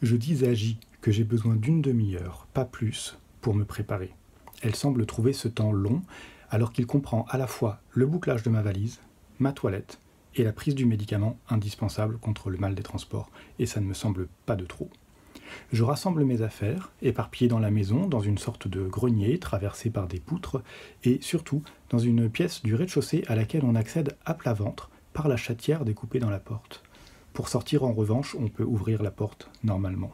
Je dis à J que j'ai besoin d'une demi-heure, pas plus, pour me préparer. Elle semble trouver ce temps long, alors qu'il comprend à la fois le bouclage de ma valise, ma toilette et la prise du médicament indispensable contre le mal des transports, et ça ne me semble pas de trop. Je rassemble mes affaires, éparpillées dans la maison, dans une sorte de grenier traversé par des poutres, et surtout dans une pièce du rez-de-chaussée à laquelle on accède à plat ventre par la chatière découpée dans la porte. Pour sortir, en revanche, on peut ouvrir la porte normalement.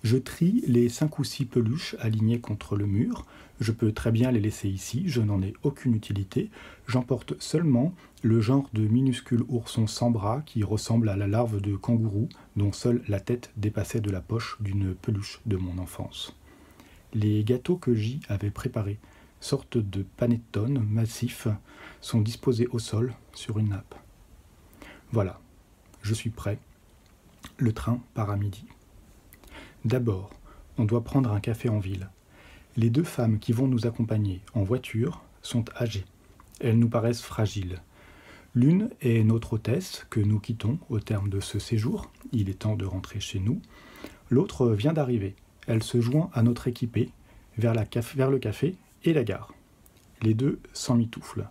Je trie les 5 ou 6 peluches alignées contre le mur. Je peux très bien les laisser ici, je n'en ai aucune utilité. J'emporte seulement le genre de minuscule ourson sans bras qui ressemble à la larve de kangourou dont seule la tête dépassait de la poche d'une peluche de mon enfance. Les gâteaux que J avait préparés, sorte de panettone massif, sont disposés au sol sur une nappe. Voilà, je suis prêt. Le train part à midi. D'abord, on doit prendre un café en ville. Les 2 femmes qui vont nous accompagner en voiture sont âgées. Elles nous paraissent fragiles. L'une est notre hôtesse que nous quittons au terme de ce séjour. Il est temps de rentrer chez nous. L'autre vient d'arriver. Elle se joint à notre équipée vers le café et la gare. Les 2 s'emmitouflent.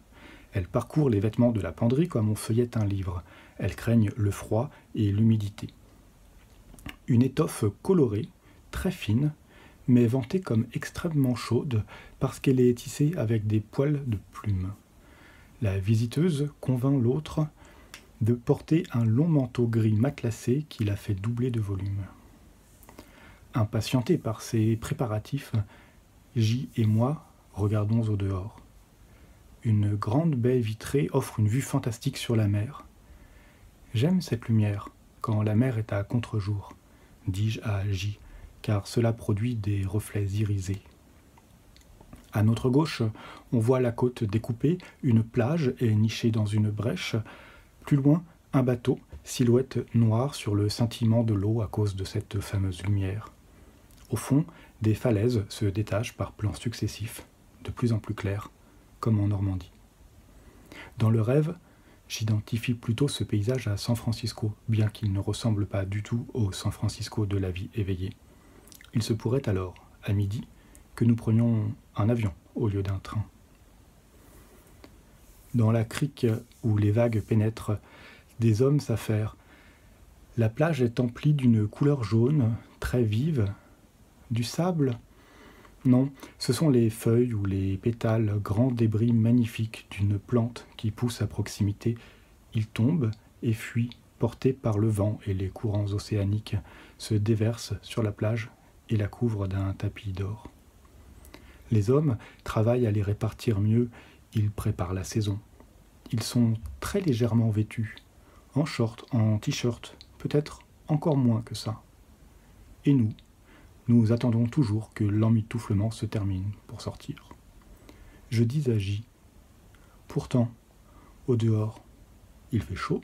Elles parcourent les vêtements de la penderie comme on feuillette un livre. Elles craignent le froid et l'humidité. Une étoffe colorée, très fine, mais vantée comme extrêmement chaude parce qu'elle est tissée avec des poils de plumes. La visiteuse convainc l'autre de porter un long manteau gris matelassé qui la fait doubler de volume. Impatientés par ces préparatifs, J et moi regardons au dehors. Une grande baie vitrée offre une vue fantastique sur la mer. J'aime cette lumière quand la mer est à contre-jour, dis-je à J, car cela produit des reflets irisés. À notre gauche, on voit la côte découpée, une plage est nichée dans une brèche. Plus loin, un bateau, silhouette noire sur le scintillement de l'eau à cause de cette fameuse lumière. Au fond, des falaises se détachent par plans successifs, de plus en plus clairs, comme en Normandie. Dans le rêve, j'identifie plutôt ce paysage à San Francisco, bien qu'il ne ressemble pas du tout au San Francisco de la vie éveillée. Il se pourrait alors, à midi, que nous prenions un avion au lieu d'un train. Dans la crique où les vagues pénètrent, des hommes s'affairent. La plage est emplie d'une couleur jaune, très vive. Du sable ? Non, ce sont les feuilles ou les pétales, grands débris magnifiques d'une plante qui pousse à proximité. Ils tombent et fuient, portés par le vent, et les courants océaniques se déversent sur la plage et la couvrent d'un tapis d'or. Les hommes travaillent à les répartir mieux, ils préparent la saison. Ils sont très légèrement vêtus, en short, en t-shirt, peut-être encore moins que ça. Et nous attendons toujours que l'emmitouflement se termine pour sortir. Je dis à J, pourtant, au dehors, il fait chaud.